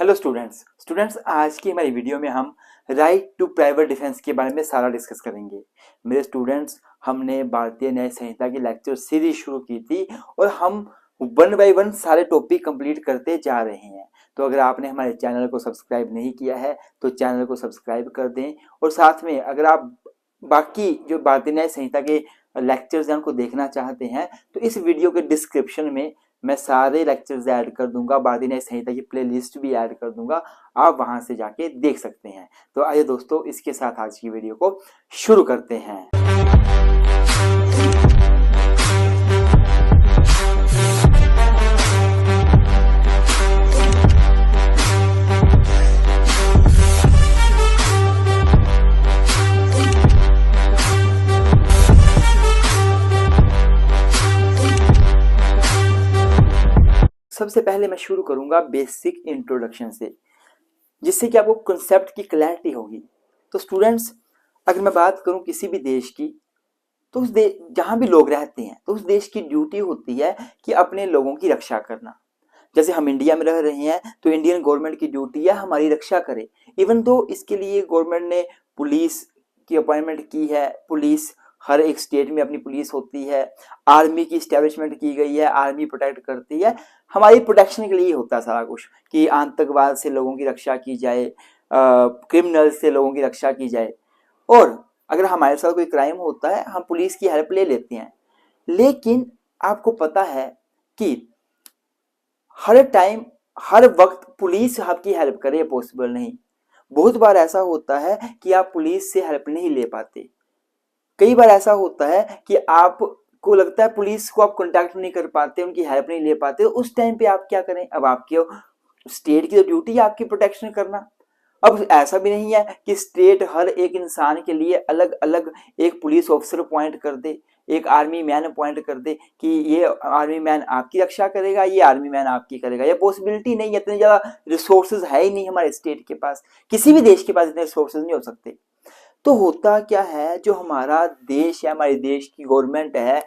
Hello students आज की हमारी वीडियो में हम राइट टू प्राइवेट डिफेंस के बारे में सारा डिस्कस करेंगे। मेरे स्टूडेंट्स, हमने भारतीय न्याय संहिता की लेक्चर सीरीज शुरू की थी और हम वन बाय वन सारे टॉपिक कंप्लीट करते जा रहे हैं। तो अगर आपने हमारे चैनल को सब्सक्राइब नहीं किया है तो चैनल को सब्सक्राइब कर दें, और साथ में अगर आप बाकी जो भारतीय न्याय संहिता के लेक्चर्स हैं उनको देखना चाहते हैं तो इस वीडियो के डिस्क्रिप्शन में मैं सारे लेक्चर्स ऐड कर दूंगा, भारतीय न्याय संहिता की प्लेलिस्ट भी ऐड कर दूंगा, आप वहां से जाके देख सकते हैं। तो आइए दोस्तों, इसके साथ आज की वीडियो को शुरू करते हैं। सबसे पहले मैं शुरू करूंगा बेसिक इंट्रोडक्शन से, जिससे कि आपको कॉन्सेप्ट की क्लैरिटी होगी। तो स्टूडेंट्स, अगर मैं बात करूं किसी भी देश की, तो उस देश जहां भी लोग रहते हैं तो उस देश की ड्यूटी होती है कि अपने लोगों की रक्षा करना। जैसे हम इंडिया में रह रहे हैं तो इंडियन गवर्नमेंट की ड्यूटी है हमारी रक्षा करे। इवन तो इसके लिए गवर्नमेंट ने पुलिस की अपॉइंटमेंट की है, पुलिस हर एक स्टेट में अपनी पुलिस होती है, आर्मी की स्टैब्लिशमेंट की गई है, आर्मी प्रोटेक्ट करती है, हमारी प्रोटेक्शन के लिए होता है सारा कुछ, कि आतंकवाद से लोगों की रक्षा की जाए, क्रिमिनल से लोगों की रक्षा की जाए। और अगर हमारे साथ कोई क्राइम होता है हम पुलिस की हेल्प ले लेते हैं। लेकिन आपको पता है कि हर टाइम हर वक्त पुलिस आपकी हेल्प करे पॉसिबल नहीं। बहुत बार ऐसा होता है कि आप पुलिस से हेल्प नहीं ले पाते। कई बार ऐसा होता है कि आपको लगता है पुलिस को आप कांटेक्ट नहीं कर पाते, उनकी हेल्प नहीं ले पाते। उस टाइम पे आप क्या करें? अब आपके स्टेट की तो ड्यूटी है आपकी प्रोटेक्शन करना। अब ऐसा भी नहीं है कि स्टेट हर एक इंसान के लिए अलग अलग एक पुलिस ऑफिसर अपॉइंट कर दे, एक आर्मी मैन अपॉइंट कर दे कि ये आर्मी मैन आपकी रक्षा करेगा, ये आर्मी मैन आपकी करेगा। ये पॉसिबिलिटी नहीं है, इतने ज्यादा रिसोर्सेज है ही नहीं हमारे स्टेट के पास, किसी भी देश के पास इतने रिसोर्सेज नहीं हो सकते। तो होता क्या है, जो हमारा देश है, हमारे देश की गवर्नमेंट है,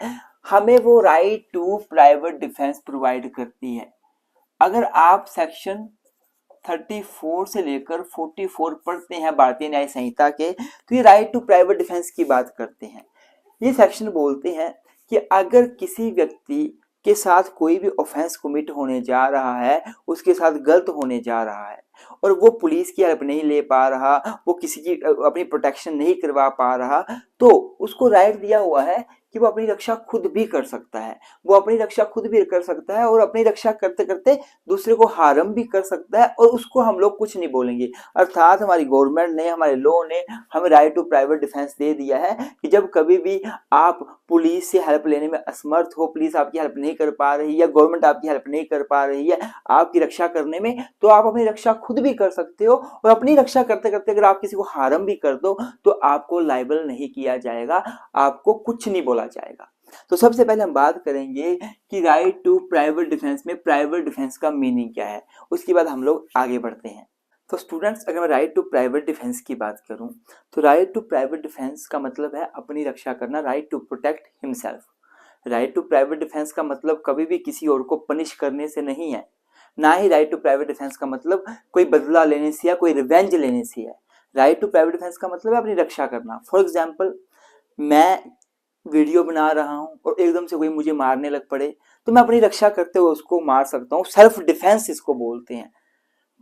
हमें वो right to private defence provide करती है। अगर आप सेक्शन 34 से लेकर 44 पढ़ते हैं भारतीय न्याय संहिता के, तो ये राइट टू प्राइवेट डिफेंस की बात करते हैं। ये सेक्शन बोलते हैं कि अगर किसी व्यक्ति के साथ कोई भी ऑफेंस कमिट होने जा रहा है, उसके साथ गलत होने जा रहा है और वो पुलिस की हेल्प नहीं ले पा रहा, वो किसी की अपनी प्रोटेक्शन नहीं करवा पा रहा, तो उसको राइट दिया हुआ है कि वो अपनी रक्षा खुद भी कर सकता है। वो अपनी रक्षा खुद भी कर सकता है और अपनी रक्षा करते करते दूसरे को हार्म भी कर सकता है, और उसको हम लोग कुछ नहीं बोलेंगे। अर्थात हमारी गवर्नमेंट ने, हमारे लॉ ने हमें राइट टू प्राइवेट डिफेंस दे दिया है कि जब कभी भी आप पुलिस से हेल्प लेने में असमर्थ हो, पुलिस आपकी हेल्प नहीं कर पा रही है, गवर्नमेंट आपकी हेल्प नहीं कर पा रही है आपकी रक्षा करने में, तो आप अपनी रक्षा खुद भी कर सकते हो। और अपनी रक्षा करते करते अगर आप किसी को हार्म भी कर दो तो आपको लायबल नहीं किया जाएगा, आपको कुछ नहीं बोला जाएगा। तो सबसे पहले हम बात करेंगे कि राइट टू प्राइवेट डिफेंस में प्राइवेट डिफेंस का मीनिंग क्या है, उसके बाद हम लोग आगे बढ़ते हैं। तो स्टूडेंट्स, अगर मैं राइट टू प्राइवेट डिफेंस की बात करूं तो राइट टू प्राइवेट डिफेंस का मतलब है अपनी रक्षा करना, right to protect himself. Right to private defence का मतलब कभी भी किसी और को पनिश करने से नहीं है, ना ही राइट टू प्राइवेट डिफेंस का मतलब कोई बदला लेने से या कोई रिवेंज लेने से है। राइट टू प्राइवेट डिफेंस का मतलब है अपनी रक्षा करना। फॉर एग्जाम्पल, मैं वीडियो बना रहा हूं और एकदम से कोई मुझे मारने लग पड़े तो मैं अपनी रक्षा करते हुए उसको मार सकता हूं, सेल्फ डिफेंस इसको बोलते हैं।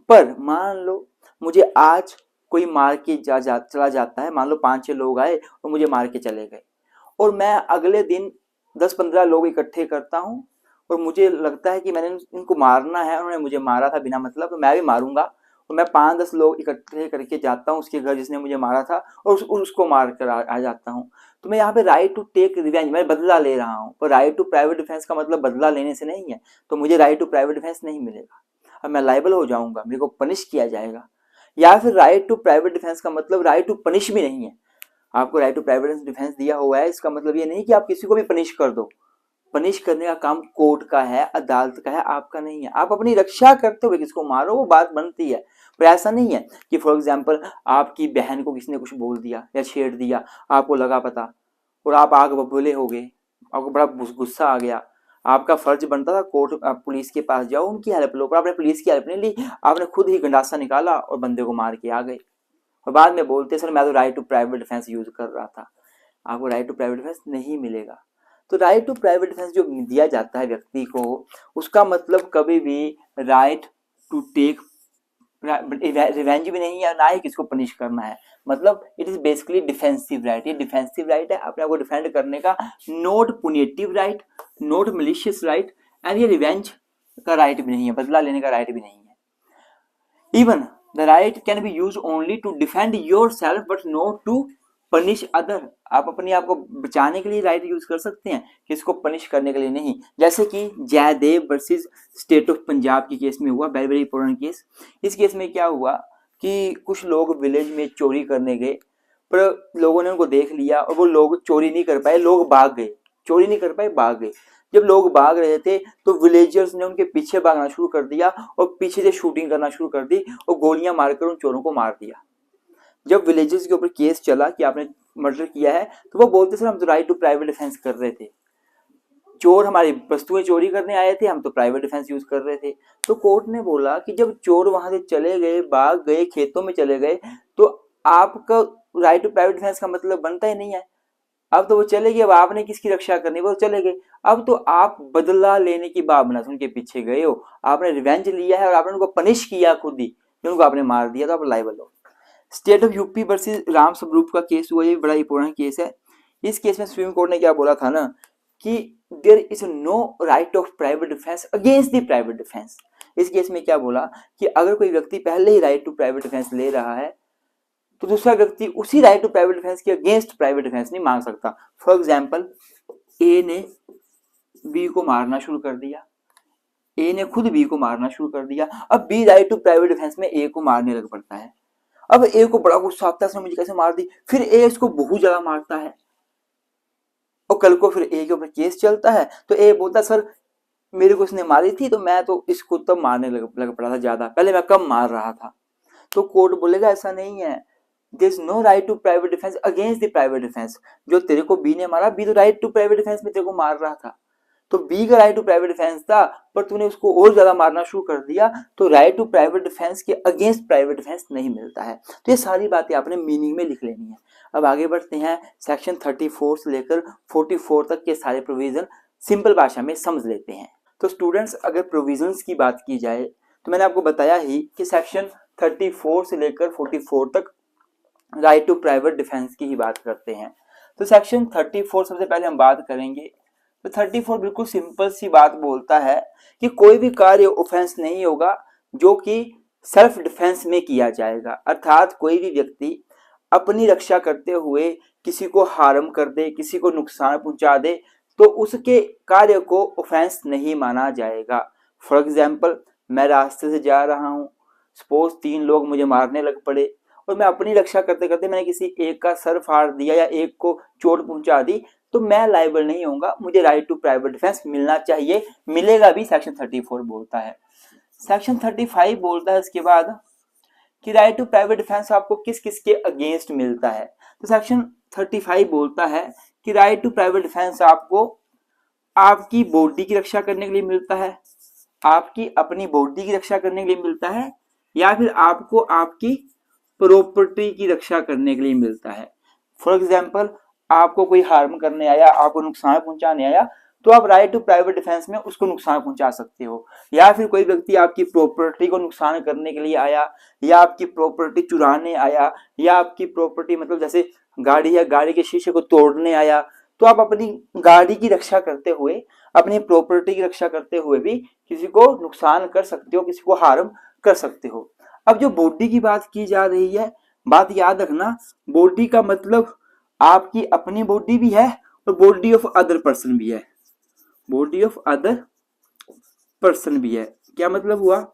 पर मान लो मुझे आज कोई मार के चला जाता है, मान लो 5-6 लोग आए और मुझे मार के चले गए, और मैं अगले दिन 10-15 लोग इकट्ठे करता हूं और मुझे लगता है कि मैंने इनको मारना है, उन्होंने मुझे मारा था बिना मतलब, तो मैं भी मारूंगा। और मैं 5-10 लोग इकट्ठे करके जाता हूँ उसके घर जिसने मुझे मारा था और उसको मार कर आ जाता हूँ। तो मैं यहाँ पे राइट टू टेक रिवेंज, मैं बदला ले रहा हूँ। पर राइट टू प्राइवेट डिफेंस का मतलब बदला लेने से नहीं है, तो मुझे राइट टू प्राइवेट डिफेंस नहीं मिलेगा, अब मैं लायबल हो जाऊंगा, मेरे को पनिश किया जाएगा। या फिर राइट टू प्राइवेट डिफेंस का मतलब राइट टू पनिश भी नहीं है। आपको राइट टू प्राइवेट डिफेंस दिया हुआ है, इसका मतलब ये नहीं कि आप किसी को भी पनिश कर दो। पनिश करने का काम कोर्ट का है, अदालत का है, आपका नहीं है। आप अपनी रक्षा करते हुए किसको मारो, वो बात बनती है। पर ऐसा नहीं है कि फॉर एग्जाम्पल आपकी बहन को किसी ने कुछ बोल दिया या छेड़ दिया, आपको लगा पता और आप आग बबूले हो गए, आपको बड़ा गुस्सा आ गया, आपका फर्ज बनता था कोर्ट पुलिस के पास जाओ, उनकी हेल्प लो, पर आपने पुलिस की हेल्प नहीं ली, आपने खुद ही गंडासा निकाला और बंदे को मार के आ गए। और बाद में बोलते सर मैं तो right to private defence use कर रहा था। आपको राइट टू प्राइवेट डिफेंस नहीं मिलेगा। तो राइट टू प्राइवेट डिफेंस जो दिया जाता है व्यक्ति को, उसका मतलब कभी भी राइट टू टेक रिवेंज भी नहीं है, ना ही किसको पनिश करना है। मतलब it is basically defensive right. ये डिफेंसिव राइट है, अपने आप को डिफेंड करने का, not punitive right, not malicious right, and ये रिवेंज का राइट भी नहीं है, बदला लेने का राइट भी नहीं है। Even the right can be use only to defend yourself but not to punish other. आप अपने आप को बचाने के लिए राइट यूज कर सकते हैं, किसको पनिश करने के लिए नहीं। जैसे कि Jaidev versus state of Punjab की केस में हुआ, वेरी वेरी इंपॉर्टेंट केस। इस केस में क्या हुआ कि कुछ लोग विलेज में चोरी करने गए, पर लोगों ने उनको देख लिया और वो लोग चोरी नहीं कर पाए, लोग भाग गए, चोरी नहीं कर पाए, भाग गए। जब लोग भाग रहे थे तो विलेजर्स ने उनके पीछे भागना शुरू कर दिया और पीछे से शूटिंग करना शुरू कर दी और गोलियां मारकर उन चोरों को मार दिया। जब विलेजर्स के ऊपर केस चला कि आपने मर्डर किया है, तो वो बोलते सर हम तो राइट टू प्राइवेट डिफेंस कर रहे थे, चोर हमारी वस्तुएं चोरी करने आए थे, हम तो प्राइवेट डिफेंस यूज कर रहे थे। तो कोर्ट ने बोला कि जब चोर वहां से चले गए, भाग गए, खेतों में चले गए, तो आपका राइट टू प्राइवेट डिफेंस का मतलब बनता ही नहीं है। अब तो वो चले गए, अब आपने किसकी रक्षा करनी, वो चले गए। अब तो आप बदला लेने की भावना से उनके पीछे गए हो, आपने रिवेंज लिया है और आपने उनको पनिश किया खुद ही, उनको आपने मार दिया, तो आप लायबल हो। State of UP versus Ram Swaroop का केस हुआ, ये बड़ा इंपॉर्टेंट केस है। इस केस में सुप्रीम कोर्ट ने क्या बोला था ना कि there is no right of private defence against the private defence. इस केस में क्या बोला कि अगर कोई व्यक्ति पहले ही राइट टू प्राइवेट डिफेंस ले रहा है तो दूसरा व्यक्ति उसी राइट टू प्राइवेट डिफेंस के अगेंस्ट प्राइवेट डिफेंस नहीं मांग सकता। फॉर एग्जाम्पल, ए ने बी को मारना शुरू कर दिया, ए ने खुद बी को मारना शुरू कर दिया, अब B right to private defence में ए को मारने लग पड़ता है। अब ए को बड़ा गुस्सा आता है, उसने मुझे कैसे मार दी, फिर ए इसको बहुत ज्यादा मारता है और कल को फिर ए के ऊपर केस चलता है तो ए बोलता सर मेरे को इसने मारी थी तो मैं तो इसको तब मारने लग पड़ा था ज्यादा, पहले मैं कम मार रहा था। तो कोर्ट बोलेगा ऐसा नहीं है, there is no right to private defence against the private defence. जो तेरे को बी ने मारा, बी तो राइट टू प्राइवेट डिफेंस में तेरे को मार रहा था, तो बी का राइट टू प्राइवेट डिफेंस था, पर तूने उसको और ज्यादा मारना शुरू कर दिया, तो राइट टू प्राइवेट डिफेंस के अगेंस्ट प्राइवेट डिफेंस नहीं मिलता है। तो ये सारी बातें आपने मीनिंग में लिख लेनी है। अब आगे बढ़ते हैं, सेक्शन 34 से लेकर 44 तक के सारे प्रोविजन सिंपल भाषा में समझ लेते हैं। तो स्टूडेंट्स, अगर प्रोविजंस की बात की जाए तो मैंने आपको बताया ही कि सेक्शन 34 से लेकर 44 तक राइट टू प्राइवेट डिफेंस की ही बात करते हैं। तो सेक्शन 34 सबसे पहले हम बात करेंगे। तो 34 बिल्कुल सिंपल सी बात बोलता है कि कोई भी कार्य ऑफेंस नहीं होगा जो कि सेल्फ डिफेंस में किया जाएगा, अर्थात कोई भी व्यक्ति अपनी रक्षा करते हुए किसी को हार्म कर दे, किसी को नुकसान पहुंचा दे, तो उसके कार्य को ऑफेंस नहीं माना जाएगा। फॉर एग्जाम्पल, मैं रास्ते से जा रहा हूँ, सपोज 3 लोग मुझे मारने लग पड़े और मैं अपनी रक्षा करते करते मैंने किसी एक का सर फाड़ दिया या एक को चोट पहुंचा दी, तो मैं लायबल नहीं होऊंगा, मुझे राइट टू प्राइवेट डिफेंस मिलना चाहिए, मिलेगा भी, सेक्शन 34 बोलता है। सेक्शन 35 बोलता है इसके बाद कि राइट टू प्राइवेट डिफेंस आपको किस किस के अगेंस्ट मिलता है। तो सेक्शन 35 बोलता है कि राइट टू प्राइवेट डिफेंस आपको आपकी बॉडी की रक्षा करने के लिए मिलता है, आपकी अपनी बॉडी की रक्षा करने के लिए मिलता है, या फिर आपको आपकी प्रॉपर्टी की रक्षा करने के लिए मिलता है। फॉर एग्जाम्पल, आपको कोई हार्म करने आया, आपको नुकसान पहुंचाने आया, तो आप राइट टू प्राइवेट डिफेंस में उसको नुकसान पहुंचा सकते हो। या फिर कोई व्यक्ति आपकी प्रॉपर्टी को नुकसान करने के लिए आया, या आपकी प्रॉपर्टी चुराने आया, या आपकी प्रॉपर्टी मतलब जैसे गाड़ी है, गाड़ी के शीशे को तोड़ने आया, तो आप अपनी गाड़ी की रक्षा करते हुए, अपनी प्रॉपर्टी की रक्षा करते हुए भी किसी को नुकसान कर सकते हो, किसी को हार्म कर सकते हो। अब जो बॉडी की बात की जा रही है, बात याद रखना, बॉडी का मतलब आपकी अपनी बॉडी भी है और बॉडी ऑफ अदर पर्सन भी है, बॉडी ऑफ अदर पर्सन भी है। क्या मतलब हुआ?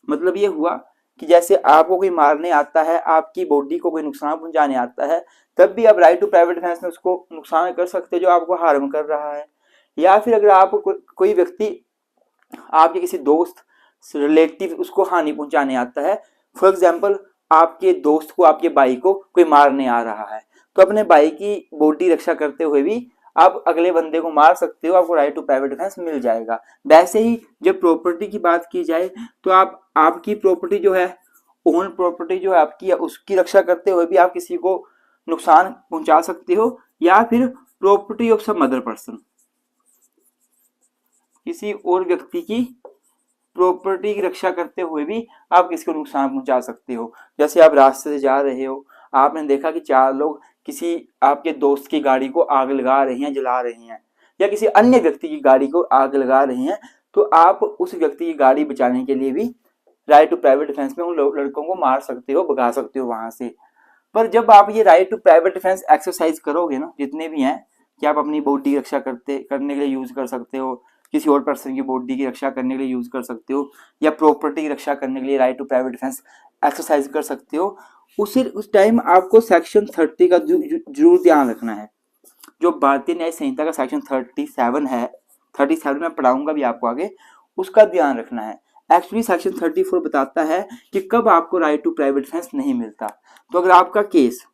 मतलब ये हुआ कि जैसे आपको कोई मारने आता है, आपकी बॉडी को कोई नुकसान पहुंचाने आता है, तब भी आप राइट टू प्राइवेट डिफेंस में उसको नुकसान कर सकते हो जो आपको हार्म कर रहा है। या फिर अगर आपको कोई व्यक्ति आपके किसी दोस्त रिलेटिव उसको हानि पहुंचाने आता है, फॉर एग्जाम्पल आपके दोस्त को, आपके भाई को कोई मारने आ रहा है, तो अपने भाई की बॉडी रक्षा करते हुए भी आप अगले बंदे को मार सकते हो, आपको राइट टू प्राइवेट डिफेंस मिल जाएगा। वैसे ही जब प्रॉपर्टी की बात की जाए तो आप आपकी प्रॉपर्टी जो है, ओन प्रॉपर्टी जो है आपकी, उसकी रक्षा करते हुए भी आप किसी को नुकसान पहुंचा सकते हो, या फिर property of some other person, किसी और व्यक्ति की प्रॉपर्टी की रक्षा करते हुए भी आप किसी को नुकसान पहुंचा सकते हो। जैसे आप रास्ते से जा रहे हो, आपने देखा कि 4 लोग किसी आपके दोस्त की गाड़ी को आग लगा रहे हैं, जला रहे हैं, या किसी अन्य व्यक्ति की गाड़ी को आग लगा रहे हैं, तो आप उस व्यक्ति की गाड़ी बचाने के लिए भी राइट टू प्राइवेट डिफेंस में उन लड़कों को मार सकते हो, भगा सकते हो वहां से। पर जब आप ये right to private defence exercise करोगे ना, जितने भी हैं, कि आप अपनी बॉडी की रक्षा करने के लिए यूज कर सकते हो, किसी और पर्सन की बॉडी की रक्षा करने के लिए यूज कर सकते हो, या प्रॉपर्टी की रक्षा करने के लिए right to private defence exercise कर सकते हो, उस टाइम आपको सेक्शन 30 का जरूर ध्यान रखना है। जो भारतीय न्याय संहिता का सेक्शन 37 है, 37 में पढ़ाऊंगा भी आपको आगे, उसका ध्यान रखना है। एक्चुअली सेक्शन 34 बताता है कि कब आपको राइट टू प्राइवेट डिफेंस नहीं मिलता। तो अगर आपका केस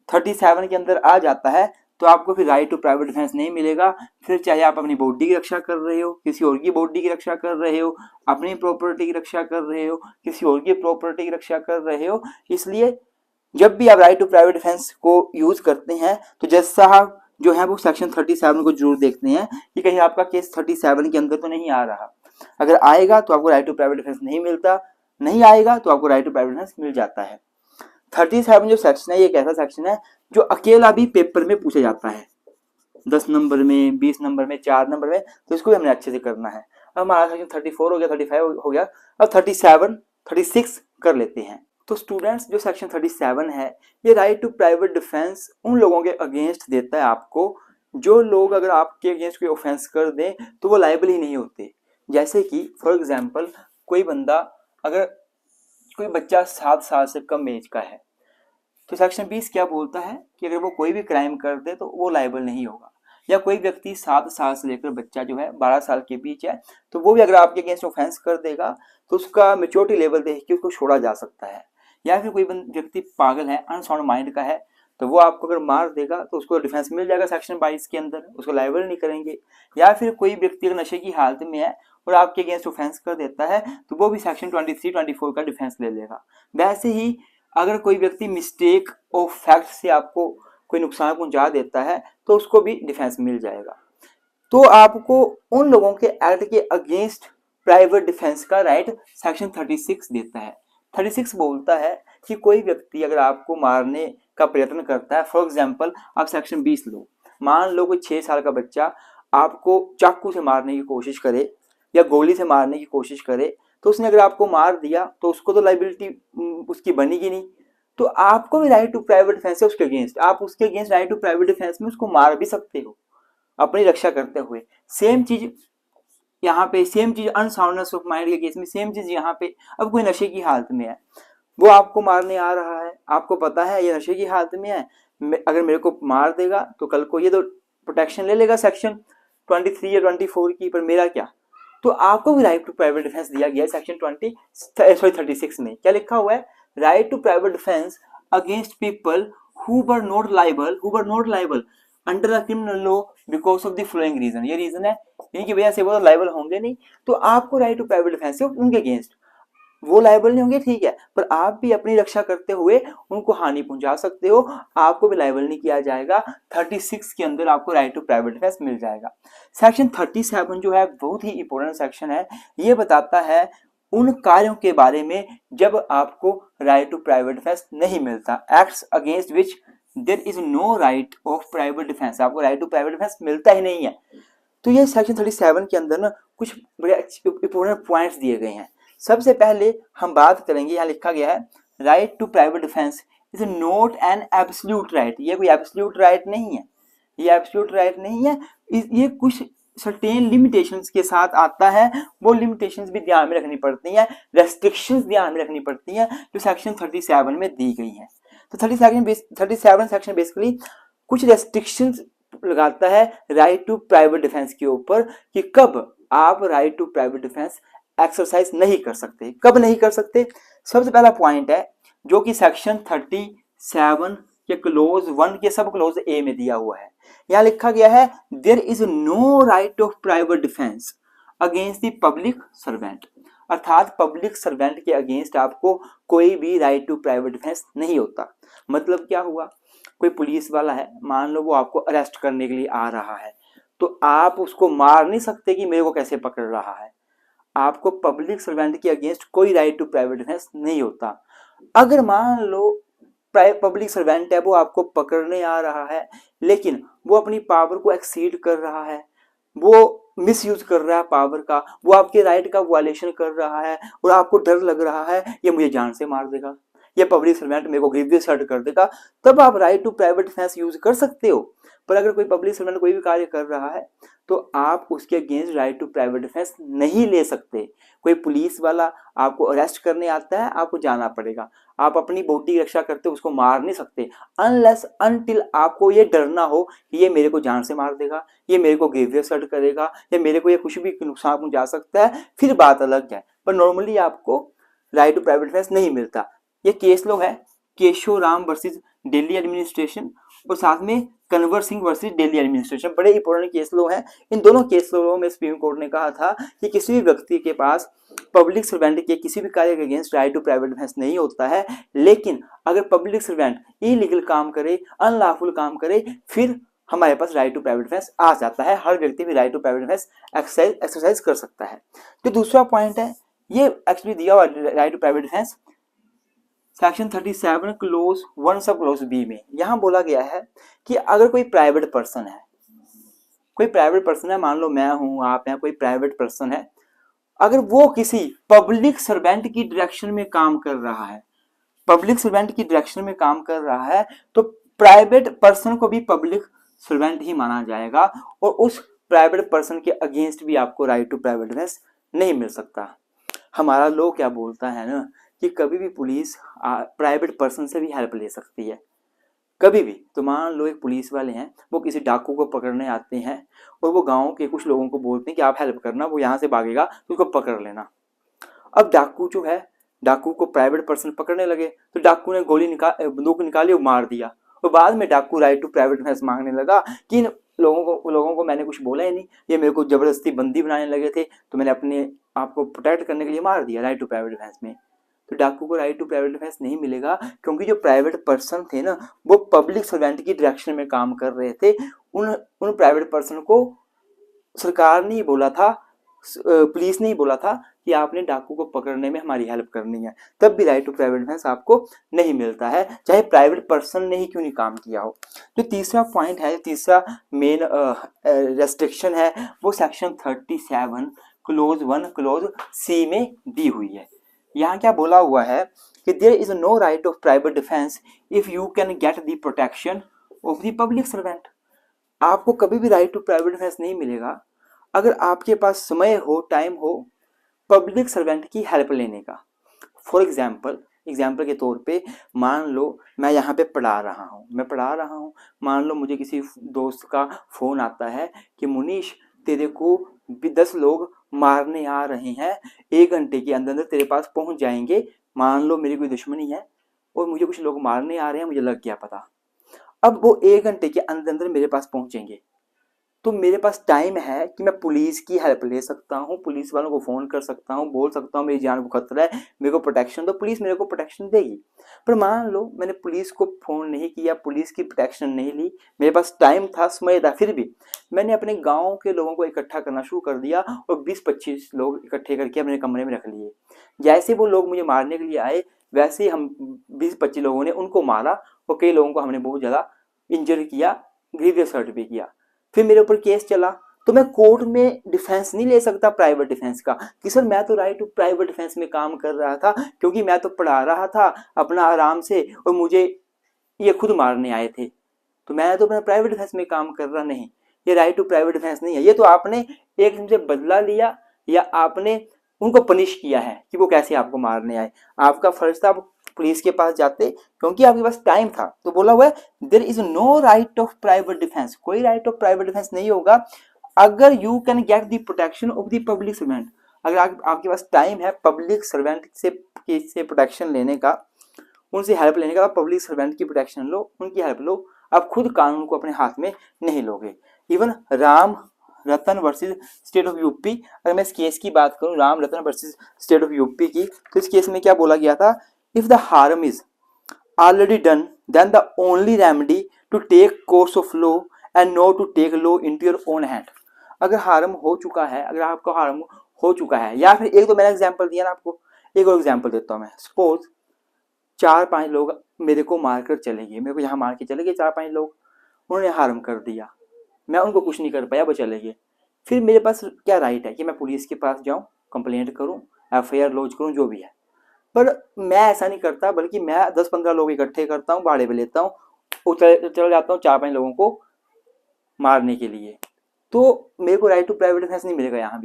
37 के अंदर आ जाता है तो आपको फिर राइट टू प्राइवेट डिफेंस नहीं मिलेगा। फिर चाहे आप अपनी बॉडी की रक्षा कर रहे हो, किसी और की बॉडी की रक्षा कर रहे हो, अपनी प्रॉपर्टी की रक्षा कर रहे हो, किसी और की प्रॉपर्टी की रक्षा कर रहे हो, इसलिए जब भी आप राइट टू प्राइवेट डिफेंस को यूज करते हैं तो जज साहब जो है वो सेक्शन 37 को जरूर देखते हैं कि कहीं आपका केस 37 के अंदर तो नहीं आ रहा। अगर आएगा तो आपको राइट टू प्राइवेट डिफेंस नहीं मिलता, नहीं आएगा तो आपको राइट टू प्राइवेट डिफेंस मिल जाता है। 37 जो सेक्शन है, ये एक ऐसा सेक्शन है जो अकेला भी पेपर में पूछा जाता है, 10 नंबर में, 20 नंबर में, 4 नंबर में, तो इसको भी हमने अच्छे से करना है। अब हमारा सेक्शन 34 हो गया, 35 हो गया, अब 37, 36 कर लेते हैं। तो स्टूडेंट्स, जो सेक्शन 37 है ये राइट टू प्राइवेट डिफेंस उन लोगों के अगेंस्ट देता है आपको, जो लोग अगर आपके अगेंस्ट कोई ऑफेंस कर दें तो वो लायबल ही नहीं होते। जैसे कि फॉर एग्जांपल कोई बंदा, अगर कोई बच्चा 7 साल से कम एज का है तो सेक्शन 20 क्या बोलता है कि अगर वो कोई भी क्राइम कर दे तो वो लायबल नहीं होगा। या कोई व्यक्ति 7 साल से लेकर बच्चा जो है 12 साल के बीच है, तो वो भी अगर आपके अगेंस्ट ऑफेंस कर देगा तो उसका मेच्योरिटी लेवल देख के उसको छोड़ा जा सकता है। या फिर कोई व्यक्ति पागल है, अनसाउंड माइंड का है, तो वो आपको अगर मार देगा तो उसको डिफेंस मिल जाएगा सेक्शन 22 के अंदर, उसको लायबल नहीं करेंगे। या फिर कोई व्यक्ति अगर नशे की हालत में है और आपके अगेंस्ट ऑफेंस कर देता है तो वो भी सेक्शन 23, 24 का डिफेंस ले लेगा। वैसे ही अगर कोई व्यक्ति मिस्टेक ऑफ फैक्ट से आपको कोई नुकसान पहुंचा देता है तो उसको भी डिफेंस मिल जाएगा। तो आपको उन लोगों के एक्ट के अगेंस्ट प्राइवेट डिफेंस का राइट सेक्शन 36 देता है। 36 बोलता है कि कोई व्यक्ति अगर आपको मारने का प्रयत्न करता है, फॉर एग्जाम्पल आप सेक्शन 20 लो, मान लो कोई 6 साल का बच्चा आपको चाकू से मारने की कोशिश करे या गोली से मारने की कोशिश करे, तो उसने अगर आपको मार दिया तो उसको तो लाइबिलिटी उसकी बनेगी नहीं, तो आपको भी राइट टू प्राइवेट डिफेंस है उसके अगेंस्ट, आप उसके against right to private defence में उसको मार भी सकते हो अपनी रक्षा करते हुए। सेम चीज यहाँ पे, सेम चीज अनसाउंडनेस ऑफ माइंड के केस में, सेम चीज यहाँ पे। अब कोई नशे की हालत में है, वो आपको मारने आ रहा है, आपको पता है ये नशे की हालत में है, अगर मेरे को मार देगा तो कल को ये तो प्रोटेक्शन ले लेगा सेक्शन 23 या 24 की, पर मेरा क्या। तो आपको भी राइट टू प्राइवेट डिफेंस दिया गया है सेक्शन 36 में। क्या लिखा हुआ है? Right to private defence against people who were not liable under the criminal law because of the following reason. ये रीजन है इनकी वजह से वो लाइबल होंगे नहीं, तो आपको राइट टू प्राइवेट डिफेंस है उनके अगेंस्ट। वो लाइबल नहीं होंगे, ठीक है, पर आप भी अपनी रक्षा करते हुए उनको हानि पहुंचा सकते हो, आपको भी लाइबल नहीं किया जाएगा। 36 के अंदर आपको राइट टू प्राइवेट डिफेंस मिल जाएगा। सेक्शन 37 जो है बहुत ही इंपॉर्टेंट सेक्शन है। ये बताता है उन कार्यों के बारे में जब आपको राइट टू प्राइवेट डिफेंस नहीं मिलता, acts against which there is no right of private defence, आपको राइट टू प्राइवेट डिफेंस मिलता ही नहीं है। तो ये सेक्शन 37 के अंदर ना कुछ बड़े इंपॉर्टेंट पॉइंट्स दिए गए हैं। सबसे पहले हम बात करेंगे, यहाँ लिखा गया है right to private defence is not an absolute right. ये कोई एब्सोल्यूट राइट नहीं है, ये एब्सोल्यूट राइट नहीं है, ये कुछ सर्टेन लिमिटेशंस के साथ आता है। वो लिमिटेशंस भी ध्यान में रखनी पड़ती हैं, रेस्ट्रिक्शंस ध्यान में रखनी पड़ती हैं जो सेक्शन 37 में दी गई हैं। तो 37 सेक्शन बेसिकली कुछ रेस्ट्रिक्शंस लगाता है राइट टू प्राइवेट डिफेंस के ऊपर कि कब आप right to private defence exercise नहीं कर सकते, कब नहीं कर सकते। सबसे पहला पॉइंट है जो कि सेक्शन 37 कि क्लोज 1 के सब क्लोज ए में दिया हुआ है। यहाँ लिखा गया है there is no right of private defence against the public servant, अर्थात पब्लिक सर्वेंट के अगेंस्ट आपको कोई भी राइट टू प्राइवेट डिफेंस नहीं होता। मतलब क्या हुआ, कोई पुलिस वाला है, मान लो वो आपको अरेस्ट करने के लिए आ रहा है, तो आप उसको मार नहीं सकते कि मेरे को कैसे पकड़ रहा है। आपको पब्लिक सर्वेंट के अगेंस्ट कोई राइट टू प्राइवेट डिफेंस नहीं होता। अगर मान लो पब्लिक सर्वेंट है, वो आपको पकड़ने आ रहा है, लेकिन वो अपनी पावर को एक्सीड कर रहा है, वो मिसयूज कर रहा है पावर का, वो आपके राइट का वायलेशन कर रहा है और आपको डर लग रहा है ये मुझे जान से मार देगा, ये पब्लिक सर्वेंट मेरे को ग्रीवियस हर्ट कर देगा, तब आप right to private defence use कर सकते हो। पर अगर कोई पब्लिक सर्वेंट कोई भी कार्य कर रहा है तो आप उसके against right to private defence नहीं ले सकते। कोई पुलिस वाला आपको अरेस्ट करने आता है, आपको जाना पड़ेगा, आप अपनी बॉडी की रक्षा करते उसको मार नहीं सकते अनलेस अनटिल आपको ये डरना हो कि ये मेरे को जान से मार देगा, ये मेरे को ग्रीवियस हर्ट करेगा, या मेरे को ये कुछ भी नुकसान पहुंचा सकता है, फिर बात अलग है। पर नॉर्मली आपको राइट टू प्राइवेट डिफेंस नहीं मिलता। ये केस लोग है केशव राम वर्सेस दिल्ली एडमिनिस्ट्रेशन और साथ में कन्वर सिंह वर्सेस दिल्ली एडमिनिस्ट्रेशन, बड़े इंपॉर्टेंट केस लो हैं। इन दोनों केस लोगों में सुप्रीम कोर्ट ने कहा था कि किसी भी व्यक्ति के पास पब्लिक सर्वेंट के किसी भी कार्य के against right to private defence नहीं होता है, लेकिन अगर पब्लिक सर्वेंट इलीगल काम करे, अनलॉफुल काम करे, फिर हमारे पास राइट टू प्राइवेट डिफेंस आ जाता है। हर व्यक्ति भी right to private defence exercise कर सकता है। तो दूसरा पॉइंट है, ये एक्चुअली दिया हुआ right to private defence section 37 clause 1 सब क्लोज बी में। यहां बोला गया है कि अगर कोई प्राइवेट पर्सन है, कोई प्राइवेट पर्सन है, मान लो मैं हूं, आप हैं, कोई प्राइवेट पर्सन है, अगर वो किसी पब्लिक सर्वेंट की डायरेक्शन में काम कर रहा है, पब्लिक सर्वेंट की डायरेक्शन में काम कर रहा है, तो प्राइवेट पर्सन को भी पब्लिक सर्वेंट ही माना जाएगा और उस प्राइवेट पर्सन के अगेंस्ट भी आपको राइट टू प्राइवेट डिफेंस नहीं मिल सकता। हमारा लॉ क्या बोलता है ना कि कभी भी पुलिस प्राइवेट पर्सन से भी हेल्प ले सकती है, कभी भी। तो मान लो एक पुलिस वाले हैं, वो किसी डाकू को पकड़ने आते हैं और वो गांव के कुछ लोगों को बोलते हैं कि आप हेल्प करना, वो यहाँ से भागेगा तो उसको पकड़ लेना। अब डाकू जो है, डाकू को प्राइवेट पर्सन पकड़ने लगे तो डाकू ने बंदूक निकाली और मार दिया, और बाद में डाकू राइट टू प्राइवेट डिफेंस मांगने लगा कि इन लोगों को मैंने कुछ बोला ही नहीं, ये मेरे को जबरदस्ती बंदी बनाने लगे थे, तो मैंने अपने आपको प्रोटेक्ट करने के लिए मार दिया राइट टू प्राइवेट डिफेंस में। तो डाकू को राइट टू प्राइवेट डिफेंस नहीं मिलेगा, क्योंकि जो प्राइवेट पर्सन थे ना, वो पब्लिक सर्वेंट की डायरेक्शन में काम कर रहे थे। उन प्राइवेट पर्सन को सरकार ने ही बोला था, पुलिस ने ही बोला था कि आपने डाकू को पकड़ने में हमारी हेल्प करनी है, तब भी राइट टू प्राइवेट डिफेंस आपको नहीं मिलता है, चाहे प्राइवेट पर्सन ने ही क्यों नहीं काम किया हो। जो तीसरा पॉइंट है, तीसरा मेन रेस्ट्रिक्शन है, वो सेक्शन 37 क्लोज 1 क्लोज सी में दी हुई है। यहाँ क्या बोला हुआ है कि there is no right of private defence if you can get the protection of the public servant. आपको कभी भी राइट टू प्राइवेट डिफेंस नहीं मिलेगा अगर आपके पास समय हो, टाइम हो पब्लिक सर्वेंट की हेल्प लेने का। फॉर एग्जाम्पल के तौर पे मान लो मैं यहाँ पे पढ़ा रहा हूँ, मान लो मुझे किसी दोस्त का फोन आता है कि मुनीश तेरे को 10 लोग मारने आ रहे हैं, 1 घंटे के अंदर अंदर तेरे पास पहुंच जाएंगे। मान लो मेरी कोई दुश्मनी है और मुझे कुछ लोग मारने आ रहे हैं, मुझे लग गया पता। अब वो 1 घंटे के अंदर अंदर मेरे पास पहुंचेंगे, तो मेरे पास टाइम है कि मैं पुलिस की हेल्प ले सकता हूँ, पुलिस वालों को फ़ोन कर सकता हूँ, बोल सकता हूँ मेरी जान को खतरा है, मेरे को प्रोटेक्शन दो, पुलिस मेरे को प्रोटेक्शन देगी। पर मान लो मैंने पुलिस को फ़ोन नहीं किया, पुलिस की प्रोटेक्शन नहीं ली, मेरे पास टाइम था, समय था, फिर भी मैंने अपने गाँव के लोगों को इकट्ठा करना शुरू कर दिया और 20-25 लोग इकट्ठे करके अपने कमरे में रख लिए। जैसे वो लोग मुझे मारने के लिए आए, वैसे ही हम 20-25 लोगों ने उनको मारा और कई लोगों को हमने बहुत ज़्यादा इंजर किया, ग्रीवियस हर्ट भी किया। फिर मेरे ऊपर केस चला, तो मैं कोर्ट में डिफेंस नहीं ले सकता प्राइवेट डिफेंस का कि सर मैं तो राइट टू प्राइवेट डिफेंस में काम कर रहा था, क्योंकि मैं तो पढ़ा रहा था अपना आराम से और मुझे ये खुद मारने आए थे, तो मैं तो अपना प्राइवेट डिफेंस में काम कर रहा। नहीं, ये राइट टू प्राइवेट डिफेंस नहीं है, ये तो आपने एक किस्म से बदला लिया या आपने उनको पनिश किया है कि वो कैसे आपको मारने आए। आपका फर्ज था आप पुलिस के पास जाते, क्योंकि आपके पास टाइम था। तो बोला हुआ है there is no right of private defence, कोई राइट ऑफ प्राइवेट डिफेंस नहीं होगा अगर you can get the protection of the public servant. अगर आपके पास टाइम है पब्लिक सर्वेंट से प्रोटेक्शन लेने का, उनसे हेल्प लेने का, पब्लिक सर्वेंट की प्रोटेक्शन लो, उनकी हेल्प लो, आप खुद कानून को अपने हाथ में नहीं लोगे। Even Ram Ratan versus state of UP, अगर मैं इस केस की बात करूं, Ram Ratan versus state of UP की, तो इस केस में क्या बोला गया था, if the harm is already done then the only remedy to take course of law and not to take law into your own hand. अगर हार्म हो चुका है, अगर आपको हार्म हो चुका है, या फिर एक तो मैंने एग्जांपल दिया ना आपको, एक और एग्जांपल देता हूं मैं। सपोज 4-5 लोग मेरे को मारकर चले गए, मेरे को यहाँ मार के चले गए 4-5 लोग, उन्होंने हार्म कर दिया, मैं उनको कुछ नहीं कर पाया, वो चले गए। फिर मेरे पास क्या राइट है कि मैं पुलिस के पास जाऊं, कंप्लेंट करूं, एफआईआर लॉन्च करूं, जो भी है। पर मैं ऐसा नहीं करता, बल्कि मैं 10-15 लोग इकट्ठे करता हूँ, भाड़े पे लेता हूँ, चल जाता हूँ 4-5 लोगों को मारने के लिए। तो मेरे को राइट टू प्राइवेट डिफेंस नहीं मिलेगा।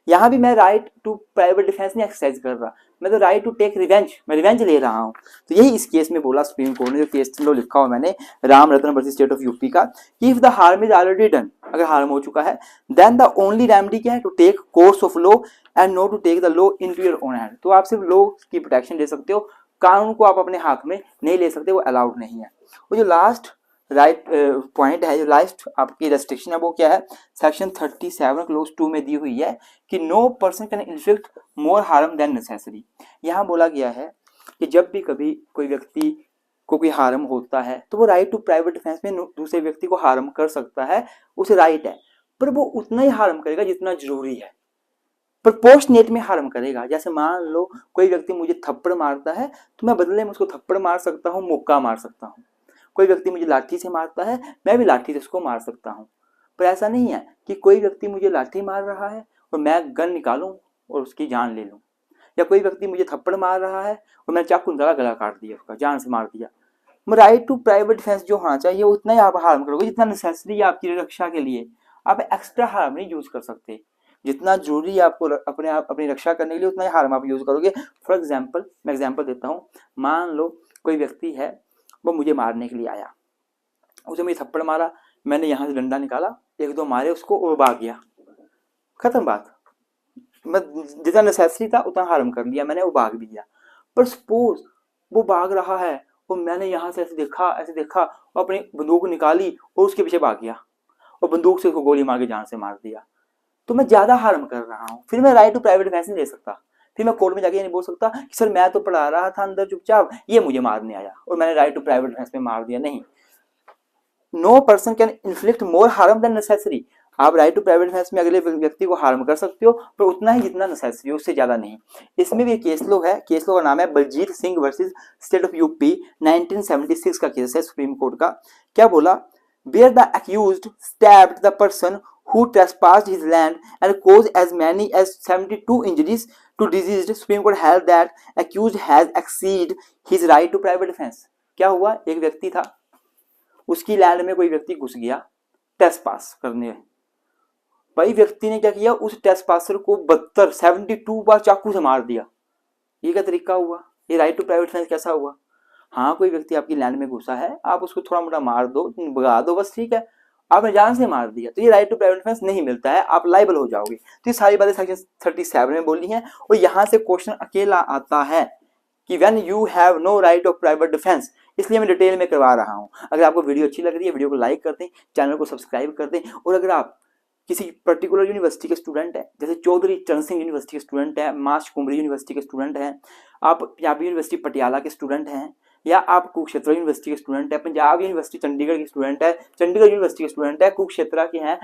यहाँ भी मैं राइट टू प्राइवेट डिफेंस नहीं एक्सरसाइज कर रहा, मैं तो राइट टू टेक रिवेंज, मैं रिवेंज ले रहा हूँ। तो यही इस केस में बोला सुप्रीम कोर्ट ने, जो केस लो लिखा हुआ मैंने Ram Ratan versus state of UP का, कि if the harm is already done, अगर हार्म हो चुका है, देन द ओनली रेमेडी क्या है, to take course of law and not to take the law into your own hand. तो आप सिर्फ लॉ की प्रोटेक्शन ले सकते हो, कानून को आप अपने हाथ में नहीं ले सकते, वो अलाउड नहीं है। वो जो लास्ट राइट पॉइंट है, जो लास्ट आपकी रेस्ट्रिक्शन है, वो क्या है, सेक्शन 37 क्लोज 2 में दी हुई है कि no person can inflict more harm than necessary. यहाँ बोला गया है कि जब भी कभी कोई व्यक्ति को कोई हार्म होता है, तो वो राइट टू प्राइवेट डिफेंस में दूसरे व्यक्ति को हार्म कर सकता है, उसे राइट है, पर वो उतना ही हार्म करेगा जितना जरूरी है, प्रोपोर्शनेट में हार्म करेगा। जैसे मान लो कोई व्यक्ति मुझे थप्पड़ मारता है, तो मैं बदले में उसको थप्पड़ मार सकता हूँ, मुक्का मार सकता हूँ। कोई व्यक्ति मुझे लाठी से मारता है, मैं भी लाठी से उसको मार सकता हूँ। पर ऐसा नहीं है कि कोई व्यक्ति मुझे लाठी मार रहा है और मैं गन निकालूं और उसकी जान ले लूं, या कोई व्यक्ति मुझे थप्पड़ मार रहा है और मैं चाकू निकाला गला काट दिया, उसका जान से मार दिया। राइट टू प्राइवेट डिफेंस जो होना चाहिए, उतना ही आप हार्म करोगे जितना नेसेसरी है आपकी रक्षा के लिए। आप एक्स्ट्रा हार्म नहीं यूज कर सकते, जितना जरूरी है आपको अपने आप अपनी रक्षा करने के लिए, उतना ही हार्म आप यूज करोगे। फॉर एग्जाम्पल, मैं एग्जाम्पल देता हूँ, मान लो कोई व्यक्ति है, वो मुझे मारने के लिए आया, उसे मुझे थप्पड़ मारा, मैंने यहाँ से डंडा निकाला, 1-2 मारे उसको और भाग गया, खत्म बात। मैं जितना नेसेसरी था उतना हार्म कर लिया मैंने, वो भाग भी गया। पर सपोज वो भाग रहा है और मैंने यहाँ से ऐसे देखा और अपनी बंदूक निकाली और उसके पीछे भाग गया और बंदूक से उसको गोली मार के जान से मार दिया, तो मैं ज्यादा हार्म कर रहा हूँ। फिर मैं राइट टू प्राइवेट डिफेंस नहीं ले सकता, फिर मैं कोर्ट में जाके ये नहीं बोल सकता कि सर मैं तो पढ़ा रहा था अंदर चुपचाप, ये मुझे मारने आया और मैंने राइट टू प्राइवेट डिफेंस में मार दिया। नहीं, no person can inflict more harm than necessary. आप राइट टू प्राइवेट डिफेंस में अगले व्यक्ति को हार्म कर सकते हो, पर उतना ही जितना नेसेसरी हो, उससे ज्यादा नहीं। इसमें भी केस लो है, केस लो का नाम है Baljeet Singh versus state of UP, 1976 का केस है सुप्रीम कोर्ट का। क्या बोला, where the accused stabbed the person who trespassed his land and caused as many as 72 injuries to deceased, Supreme Court held that accused has exceeded his right to private defense। क्या हुआ, एक व्यक्ति था, उसकी land में कोई व्यक्ति घुस गया ट्रेसपास करने, भाई व्यक्ति ने क्या किया, उस ट्रेसपासर को 72 बार चाकू से मार दिया। ये क्या तरीका हुआ, ये राइट टू प्राइवेट डिफेंस कैसा हुआ। हाँ, कोई व्यक्ति आपकी लैंड में घुसा है, आप उसको थोड़ा मोटा मार दो, भगा दो, बस ठीक है, आपने जान से मार दिया, तो ये राइट टू प्राइवेट डिफेंस नहीं मिलता है, आप लाइबल हो जाओगे। तो ये सारी बातें सेक्शन 37 में बोली हैं। और यहाँ से क्वेश्चन अकेला आता है कि when you have no right of private defence, इसलिए मैं डिटेल में करवा रहा हूँ। अगर आपको वीडियो अच्छी लग रही है, वीडियो को लाइक कर दें, चैनल को सब्सक्राइब कर दें। और अगर आप किसी पर्टिकुलर यूनिवर्सिटी के स्टूडेंट है, जैसे चौधरी चरण सिंह यूनिवर्सिटी के स्टूडेंट है, माश कुमरी यूनिवर्सिटी के स्टूडेंट हैं, आप पंजाबी यूनिवर्सिटी पटियाला के स्टूडेंट हैं, या आप कुरुक्षेत्र यूनिवर्सिटी के स्टूडेंट है, पंजाब यूनिवर्सिटी चंडीगढ़ के स्टूडेंट है, चंडीगढ़ यूनिवर्सिटी के स्टूडेंट है, कुरुक्षेत्र के हैं,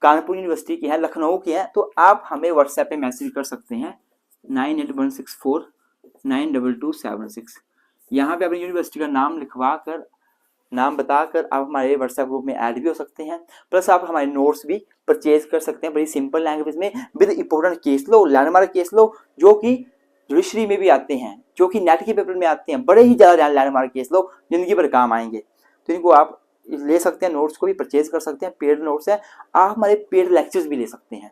कानपुर यूनिवर्सिटी के हैं, लखनऊ के हैं, तो आप हमें व्हाट्सएप पे मैसेज कर सकते हैं 9816492276। यहाँ पे अपनी यूनिवर्सिटी का नाम लिखवा कर, नाम बताकर आप हमारे व्हाट्सएप ग्रुप में ऐड भी हो सकते हैं। प्लस आप हमारे नोट्स भी परचेज कर सकते हैं बड़ी सिंपल लैंग्वेज में, विद इंपॉर्टेंट केस लो, लैंडमार्क केस लो, जो कि जुडिशरी में भी आते हैं, जो कि नेट के पेपर में आते हैं, बड़े ही ज़्यादा लैंडमार्क केस लो, जिंदगी भर काम आएंगे। तो इनको आप ले सकते हैं, नोट्स को भी परचेज कर सकते हैं, पेड नोट्स हैं। आप हमारे पेड लेक्चर्स भी ले सकते हैं।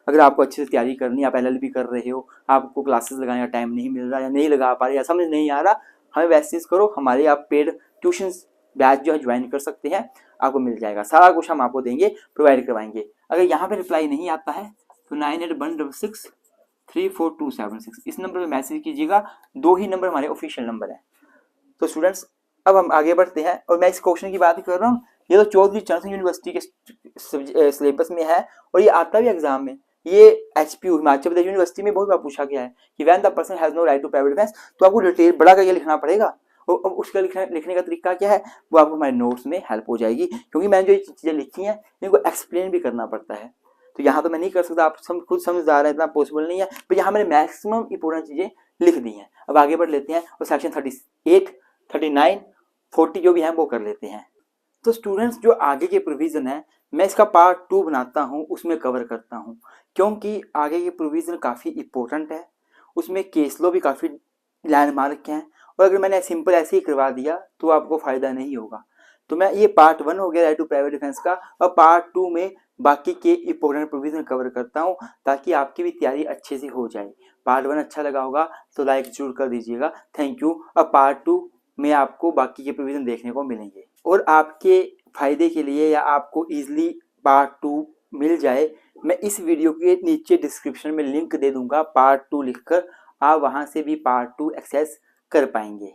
अगर आपको अच्छे से तैयारी करनी है, आप LLB कर रहे हो, आपको क्लासेस लगाने का टाइम नहीं मिल रहा या नहीं लगा पा रहे या समझ नहीं आ रहा, हमें मैसेज करो, हमारे आप पेड ट्यूशन बैच जो है ज्वाइन कर सकते हैं, आपको मिल जाएगा, सारा कुछ हम आपको देंगे, प्रोवाइड करवाएंगे। अगर यहाँ पे रिप्लाई नहीं आता है तो 9816342276 इस नंबर पे मैसेज कीजिएगा। 2 ही नंबर हमारे ऑफिशियल नंबर है, तो स्टूडेंट्स अब हम आगे बढ़ते हैं और मैं इस क्वेश्चन की बात कर रहा हूँ। ये तो चौधरी चरण सिंह यूनिवर्सिटी के सिलेबस में है और ये आता भी एग्जाम में। ये एचपीयू हिमाचल प्रदेश यूनिवर्सिटी में बहुत बार पूछा गया है कि when the person has no right to private defence, तो आपको डिटेल बड़ा करके लिखना पड़ेगा। और उसका लिखने का तरीका क्या है वो आपको हमारे नोट्स में हेल्प हो जाएगी, क्योंकि मैंने जो चीज़ें लिखी हैं इनको एक्सप्लेन भी करना पड़ता है। तो यहाँ तो मैं नहीं कर सकता, आप खुद समझदार हैं, इतना पॉसिबल नहीं है, पर यहाँ मैंने मैक्सिमम इंपोर्टेंट चीज़ें लिख दी हैं। अब आगे बढ़ लेते हैं और सेक्शन 38, 39, 40 जो भी हैं वो कर लेते हैं। तो स्टूडेंट्स जो आगे के प्रोविज़न है मैं इसका पार्ट 2 बनाता हूँ, उसमें कवर करता हूँ, क्योंकि आगे के प्रोविज़न काफ़ी इंपॉर्टेंट है, उसमें केस लॉ भी काफ़ी लैंडमार्क हैं, और अगर मैंने सिंपल ऐसे ही करवा दिया तो आपको फ़ायदा नहीं होगा। तो मैं ये पार्ट 1 हो गया राइट टू प्राइवेट डिफेंस का, और पार्ट 2 में बाकी के इंपॉर्टेंट प्रोविज़न कवर करता हूँ ताकि आपकी भी तैयारी अच्छे से हो जाए। पार्ट 1 अच्छा लगा होगा तो लाइक जरूर कर दीजिएगा। Thank you. अब पार्ट 2 में आपको बाकी के प्रोविज़न देखने को मिलेंगे, और आपके फ़ायदे के लिए या आपको ईजिली पार्ट 2 मिल जाए, मैं इस वीडियो के नीचे डिस्क्रिप्शन में लिंक दे दूंगा, पार्ट 2 लिखकर आप वहां से भी पार्ट 2 एक्सेस कर पाएंगे।